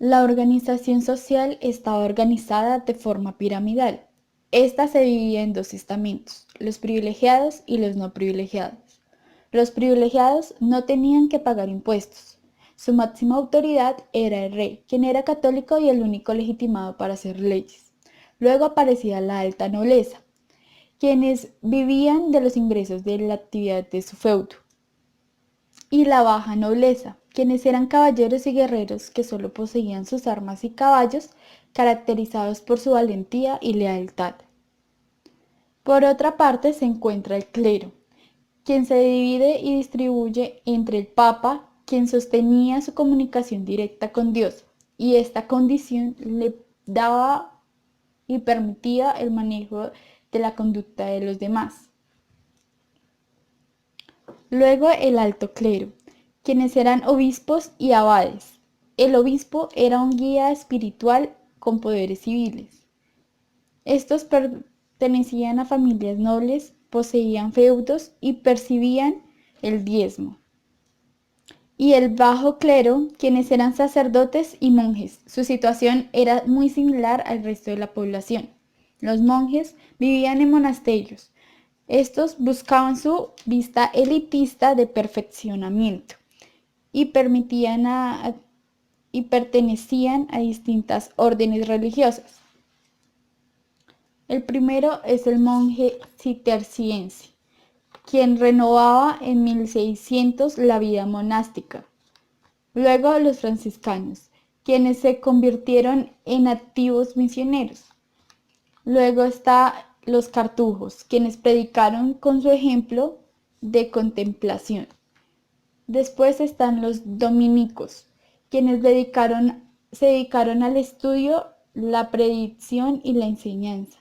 La organización social estaba organizada de forma piramidal. Esta se dividía en dos estamentos, los privilegiados y los no privilegiados. Los privilegiados no tenían que pagar impuestos. Su máxima autoridad era el rey, quien era católico y el único legitimado para hacer leyes. Luego aparecía la alta nobleza, quienes vivían de los ingresos de la actividad de su feudo, y la baja nobleza, quienes eran caballeros y guerreros que solo poseían sus armas y caballos, caracterizados por su valentía y lealtad. Por otra parte se encuentra el clero, quien se divide y distribuye entre el Papa, quien sostenía su comunicación directa con Dios, y esta condición le daba y permitía el manejo de la conducta de los demás. Luego el alto clero, quienes eran obispos y abades. El obispo era un guía espiritual con poderes civiles. Estos pertenecían a familias nobles, poseían feudos y percibían el diezmo. Y el bajo clero, quienes eran sacerdotes y monjes. Su situación era muy similar al resto de la población. Los monjes vivían en monasterios. Estos buscaban su vista elitista de perfeccionamiento y y pertenecían a distintas órdenes religiosas. El primero es el monje cisterciense, quien renovaba en 1600 la vida monástica. Luego los franciscanos, quienes se convirtieron en activos misioneros. Luego está los cartujos, quienes predicaron con su ejemplo de contemplación. Después están los dominicos, quienes se dedicaron al estudio, la predicción y la enseñanza.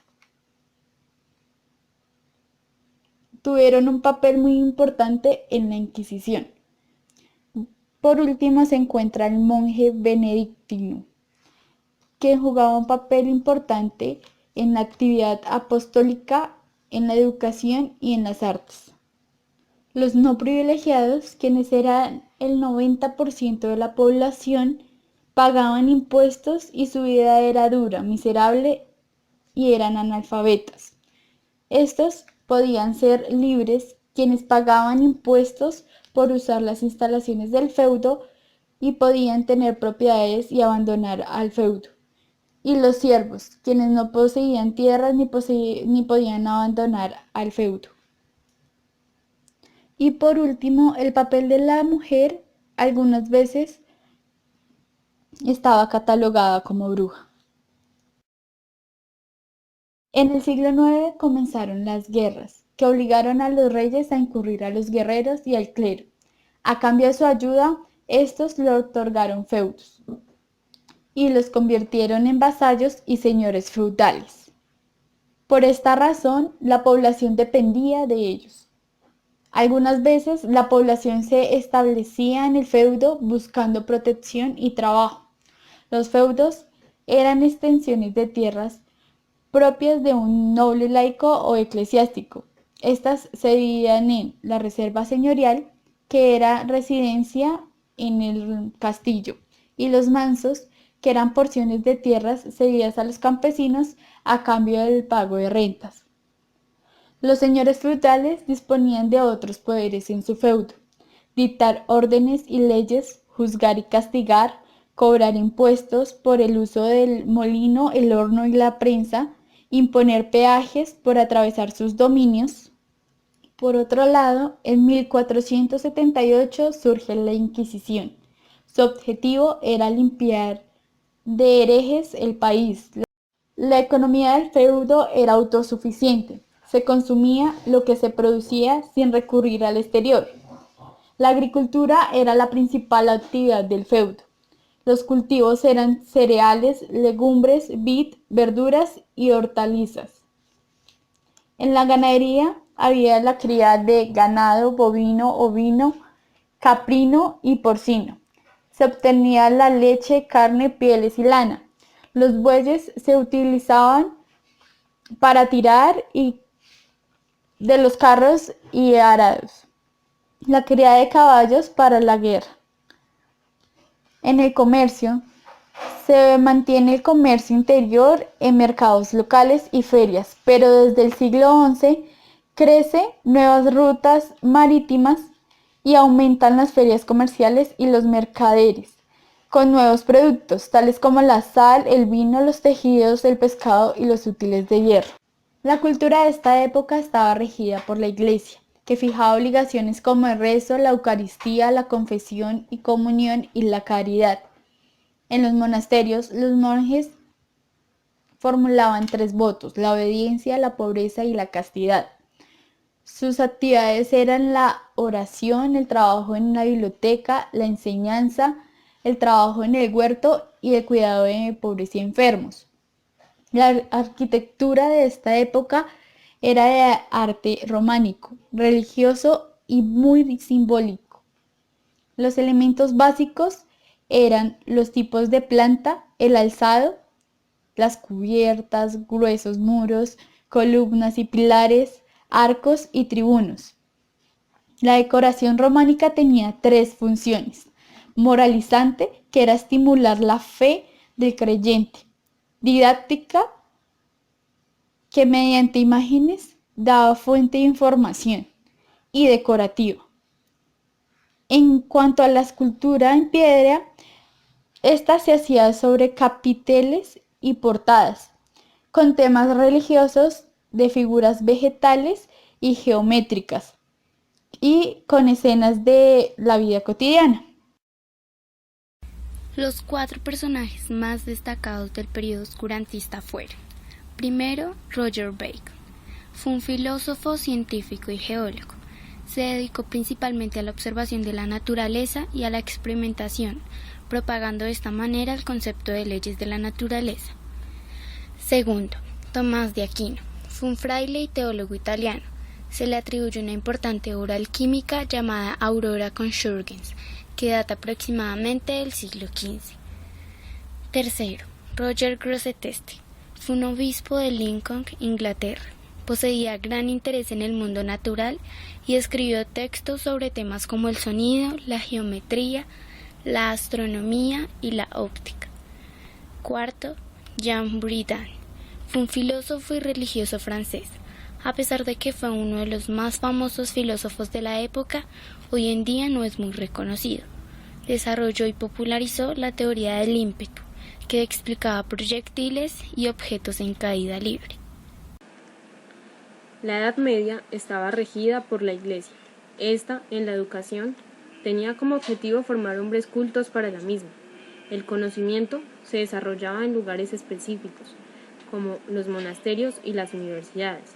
Tuvieron un papel muy importante en la Inquisición. Por último se encuentra el monje benedictino, que jugaba un papel importante en la actividad apostólica, en la educación y en las artes. Los no privilegiados, quienes eran el 90% de la población, pagaban impuestos y su vida era dura, miserable y eran analfabetas. Estos podían ser libres, quienes pagaban impuestos por usar las instalaciones del feudo y podían tener propiedades y abandonar al feudo. Y los siervos, quienes no poseían tierras ni podían abandonar al feudo. Y por último, el papel de la mujer algunas veces estaba catalogada como bruja. En el siglo IX comenzaron las guerras, que obligaron a los reyes a incurrir a los guerreros y al clero. A cambio de su ayuda, estos le otorgaron feudos y los convirtieron en vasallos y señores feudales. Por esta razón, la población dependía de ellos. Algunas veces la población se establecía en el feudo buscando protección y trabajo. Los feudos eran extensiones de tierras propias de un noble laico o eclesiástico. Estas se dividían en la reserva señorial, que era residencia en el castillo, y los mansos, que eran porciones de tierras cedidas a los campesinos a cambio del pago de rentas. Los señores feudales disponían de otros poderes en su feudo: dictar órdenes y leyes, juzgar y castigar, cobrar impuestos por el uso del molino, el horno y la prensa, imponer peajes por atravesar sus dominios. Por otro lado, en 1478 surge la Inquisición. Su objetivo era limpiar de herejes el país. La economía del feudo era autosuficiente. Se consumía lo que se producía sin recurrir al exterior. La agricultura era la principal actividad del feudo. Los cultivos eran cereales, legumbres, vid, verduras y hortalizas. En la ganadería había la cría de ganado bovino, ovino, caprino y porcino. Se obtenía la leche, carne, pieles y lana. Los bueyes se utilizaban para tirar de los carros y arados. La cría de caballos para la guerra. En el comercio Se mantiene el comercio interior en mercados locales y ferias, pero desde el siglo XI crecen nuevas rutas marítimas y aumentan las ferias comerciales y los mercaderes, con nuevos productos, tales como la sal, el vino, los tejidos, el pescado y los útiles de hierro. La cultura de esta época estaba regida por la Iglesia, que fijaba obligaciones como el rezo, la Eucaristía, la confesión y comunión y la caridad. En los monasterios, los monjes formulaban 3 votos: la obediencia, la pobreza y la castidad. Sus actividades eran la oración, el trabajo en la biblioteca, la enseñanza, el trabajo en el huerto y el cuidado de pobres y enfermos. La arquitectura de esta época era de arte románico, religioso y muy simbólico. Los elementos básicos eran los tipos de planta, el alzado, las cubiertas, gruesos muros, columnas y pilares, arcos y tribunos. La decoración románica tenía 3 funciones: moralizante, que era estimular la fe del creyente; didáctica, que mediante imágenes daba fuente de información; y decorativa. En cuanto a la escultura en piedra, esta se hacía sobre capiteles y portadas, con temas religiosos, de figuras vegetales y geométricas, y con escenas de la vida cotidiana. Los 4 personajes más destacados del periodo oscurantista fueron: primero, Roger Bacon. Fue un filósofo, científico y geólogo. Se dedicó principalmente a la observación de la naturaleza y a la experimentación, propagando de esta manera el concepto de leyes de la naturaleza. Segundo, Tomás de Aquino. Fue un fraile y teólogo italiano. Se le atribuye una importante obra alquímica llamada Aurora Conjurgens, que data aproximadamente del siglo XV. Tercero, Roger Grosseteste. Fue un obispo de Lincoln, Inglaterra. Poseía gran interés en el mundo natural y escribió textos sobre temas como el sonido, la geometría, la astronomía y la óptica. Cuarto, Jean Buridan. Fue un filósofo y religioso francés. A pesar de que fue uno de los más famosos filósofos de la época, hoy en día no es muy reconocido. Desarrolló y popularizó la teoría del ímpetu, que explicaba proyectiles y objetos en caída libre. La Edad Media estaba regida por la Iglesia. Esta, en la educación, tenía como objetivo formar hombres cultos para la misma. El conocimiento se desarrollaba en lugares específicos, como los monasterios y las universidades,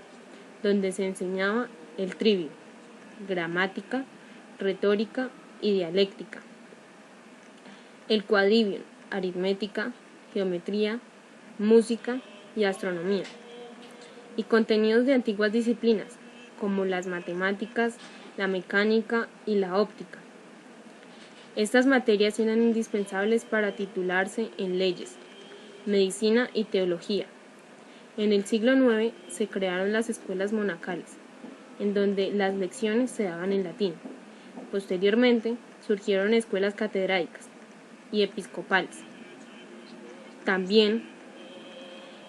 donde se enseñaba el trivium, gramática, retórica y dialéctica, el quadrivium, aritmética, geometría, música y astronomía, y contenidos de antiguas disciplinas, como las matemáticas, la mecánica y la óptica. Estas materias eran indispensables para titularse en leyes, medicina y teología. En el siglo IX se crearon las escuelas monacales, en donde las lecciones se daban en latín. Posteriormente surgieron escuelas catedraicas y episcopales. También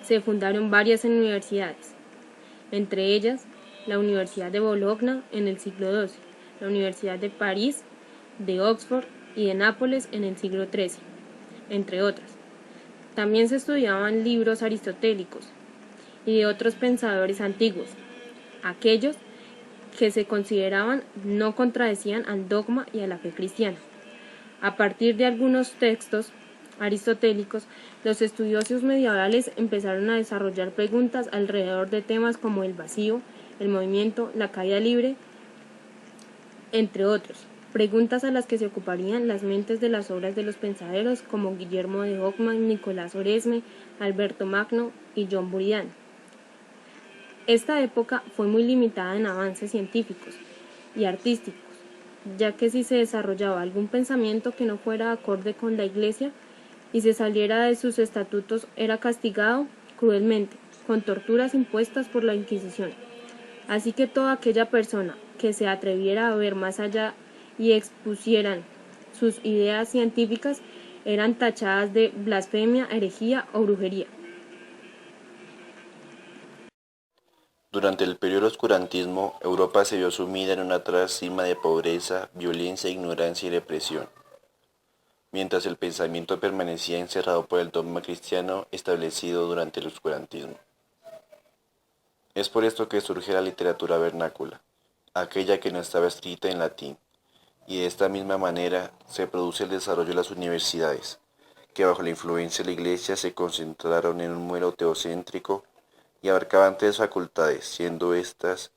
se fundaron varias universidades, entre ellas la Universidad de Bologna en el siglo XII, la Universidad de París, de Oxford y de Nápoles en el siglo XIII, entre otras. También se estudiaban libros aristotélicos y de otros pensadores antiguos, aquellos que se consideraban no contradecían al dogma y a la fe cristiana. A partir de algunos textos aristotélicos, los estudiosos medievales empezaron a desarrollar preguntas alrededor de temas como el vacío, el movimiento, la caída libre, entre otros, preguntas a las que se ocuparían las mentes de las obras de los pensadores como Guillermo de Ockham, Nicolás Oresme, Alberto Magno y John Buridan. Esta época fue muy limitada en avances científicos y artísticos, ya que si se desarrollaba algún pensamiento que no fuera acorde con la Iglesia y se saliera de sus estatutos, era castigado cruelmente, con torturas impuestas por la Inquisición. Así que toda aquella persona que se atreviera a ver más allá y expusieran sus ideas científicas eran tachadas de blasfemia, herejía o brujería. Durante el periodo oscurantismo, Europa se vio sumida en una tracima de pobreza, violencia, ignorancia y represión, mientras el pensamiento permanecía encerrado por el dogma cristiano establecido durante el oscurantismo. Es por esto que surge la literatura vernácula, aquella que no estaba escrita en latín, y de esta misma manera se produce el desarrollo de las universidades, que bajo la influencia de la Iglesia se concentraron en un modelo teocéntrico y abarcaban tres facultades, siendo estas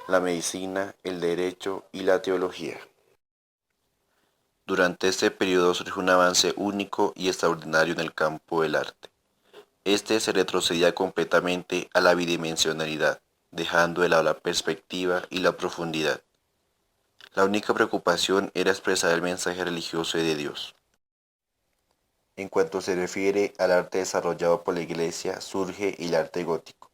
la medicina, el derecho y la teología. Durante este periodo surge un avance único y extraordinario en el campo del arte. Este se retrocedía completamente a la bidimensionalidad, dejando de lado la perspectiva y la profundidad. La única preocupación era expresar el mensaje religioso de Dios. En cuanto se refiere al arte desarrollado por la Iglesia, surge el arte gótico,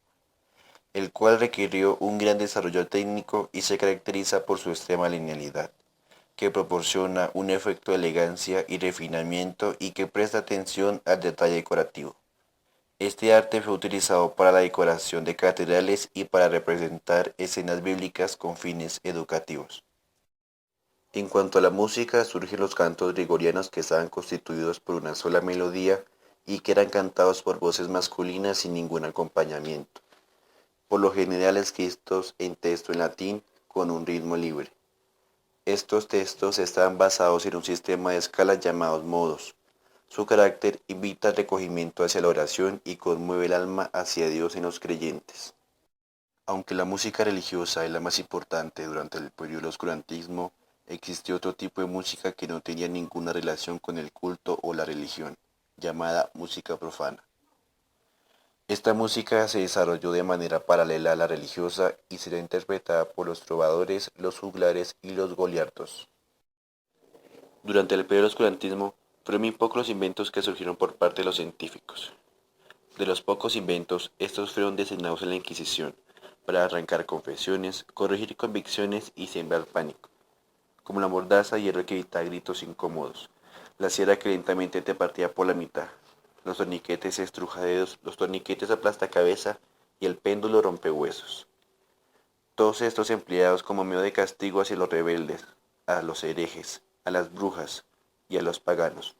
el cual requirió un gran desarrollo técnico y se caracteriza por su extrema linealidad, que proporciona un efecto de elegancia y refinamiento y que presta atención al detalle decorativo. Este arte fue utilizado para la decoración de catedrales y para representar escenas bíblicas con fines educativos. En cuanto a la música, surgen los cantos gregorianos que estaban constituidos por una sola melodía y que eran cantados por voces masculinas sin ningún acompañamiento, por lo general escritos en texto en latín con un ritmo libre. Estos textos estaban basados en un sistema de escalas llamados modos. Su carácter invita al recogimiento hacia la oración y conmueve el alma hacia Dios en los creyentes. Aunque la música religiosa es la más importante durante el periodo del oscurantismo, existió otro tipo de música que no tenía ninguna relación con el culto o la religión, llamada música profana. Esta música se desarrolló de manera paralela a la religiosa y será interpretada por los trovadores, los juglares y los goliardos. Durante el periodo del oscurantismo, fueron muy pocos los inventos que surgieron por parte de los científicos. De los pocos inventos, estos fueron designados en la Inquisición para arrancar confesiones, corregir convicciones y sembrar pánico, como la mordaza y hierro que evitaba gritos incómodos, la sierra que lentamente te partía por la mitad, los torniquetes estrujaderos, los torniquetes aplastacabeza y el péndulo rompehuesos. Todos estos empleados como medio de castigo hacia los rebeldes, a los herejes, a las brujas y a los paganos.